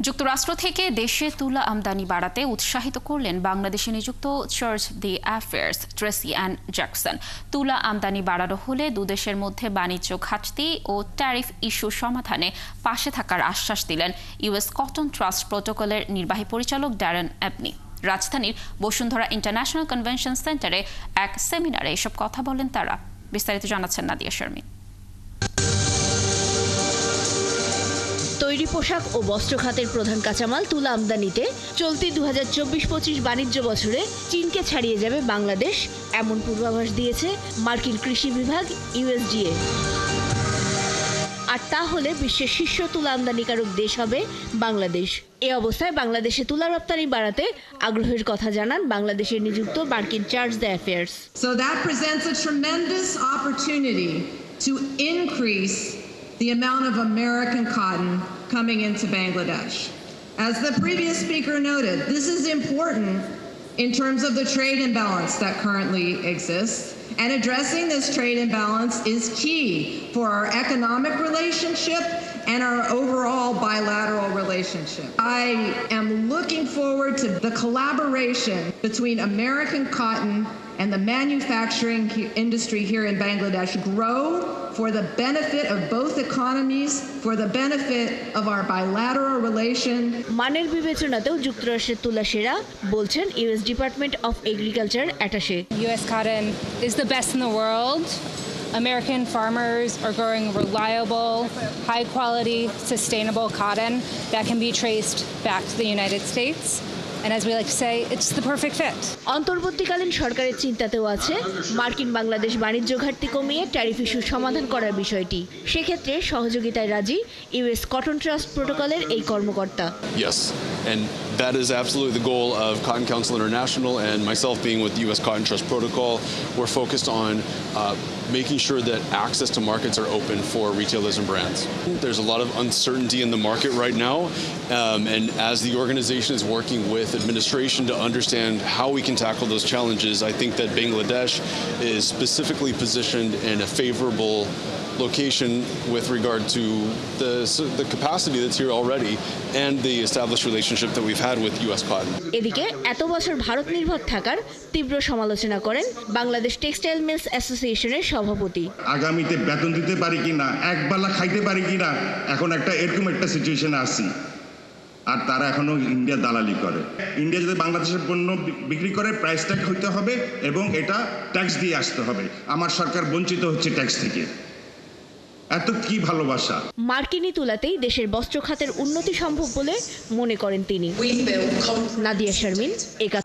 যুক্তরাষ্ট্র থেকে দেশে তুলা আমদানি বাড়াতে উৎসাহিত করলেন বাংলাদেশে নিযুক্ত charge d'affaires Tracey Ann Jackson. তুলা আমদানি বাড়ানো হলে দুদেশের মধ্যে বাণিজ্য ঘাটতি ও ট্যারিফ ইস্যু সমাধানে পাশে থাকার আশ্বাস দিলেন ইউএস কটন ট্রাস্ট প্রোটোকলের নির্বাহী পরিচালক ড্যারেন অ্যাবনি। রাজধানীর বসুন্ধরা ইন্টারন্যাশনাল কনভেনশন সেন্টারে এক সেমিনারে এসব কথা বলেন তারা। বিস্তারিত জানাচ্ছেন নাদিয়া শারমিন। তৈরি পোশাক ও বস্ত্র খাতের প্রধান কাঁচামাল তুলা আমদানিতে চলতি 2024-25 বাণিজ্য বছরে চীনকে ছাড়িয়ে যাবে বাংলাদেশ, এমন পূর্বাভাস দিয়েছে মার্কিন কৃষি বিভাগ ইউএসডিএ। আর তা হলে বিশ্বের শীর্ষ তুলা আমদানিকারক দেশ হবে বাংলাদেশ। এ অবস্থায় বাংলাদেশে তুলা রপ্তানি বাড়াতে আগ্রহের কথা জানান বাংলাদেশে নিযুক্ত মার্কিন charge the affairs. So that presents a tremendous opportunity to increase the amount of American cotton coming into Bangladesh. As the previous speaker noted, this is important in terms of the trade imbalance that currently exists, and addressing this trade imbalance is key for our economic relationship and our overall bilateral relationship. I am looking forward to the collaboration between American cotton and the manufacturing industry here in Bangladesh grow for the benefit of both economies, for the benefit of our bilateral relation. মানের বিবেচনাতেও যুক্তরাষ্ট্রের তুলা সেরা বলছেন US department of agriculture attaché. US cotton is the best in the world. American farmers are growing reliable, high quality, sustainable cotton that can be traced back to the United States. And as we like to say, it's the perfect fit. অন্তর্বর্তীকালীন সরকারের চিন্তাতেও আছে মার্কিন বাংলাদেশ বাণিজ্য ঘাটতি কমিয়ে tariff issue সমাধান করার বিষয়টি। সেক্ষেত্রে সহযোগিতায় রাজি ইউএস কটন ট্রাস্ট প্রোটোকলের এই কর্মকর্তা। Yes, and that is absolutely the goal of Cotton Council International and myself being with the U.S. Cotton Trust Protocol. We're focused on making sure that access to markets are open for retailers and brands. There's a lot of uncertainty in the market right now, and as the organization is working with administration to understand how we can tackle those challenges, I think that Bangladesh is specifically positioned in a favorable location with regard to the capacity that's here already and the established relationship that we've had with U.S. Cotton. এদিকে এত বছর ভারত নির্ভর থাকার তীব্র সমালোচনা করেন Bangladesh textile mills অ্যাসোসিয়েশনের সভাপতি। আগামীতে বেতন দিতে পারি কিনা, একবেলা খাইতে পারি কিনা, এখন এরকম একটা সিচুয়েশনে আছি। আর তারা এখনো ইন্ডিয়া দালালি করে। ইন্ডিয়া যদি বাংলাদেশের পণ্য বিক্রি করে প্রাইস ট্যাগ হইতে হবে এবং এটা ট্যাক্স দিয়ে আসতে হবে। আমার সরকার বঞ্চিত হচ্ছে ট্যাক্স থেকে। এত কি ভালোবাসা। মার্কিনি তুলাতেই দেশের বস্ত্র খাতের উন্নতি সম্ভব বলে মনে করেন তিনি। নাদিয়া শারমিন, একা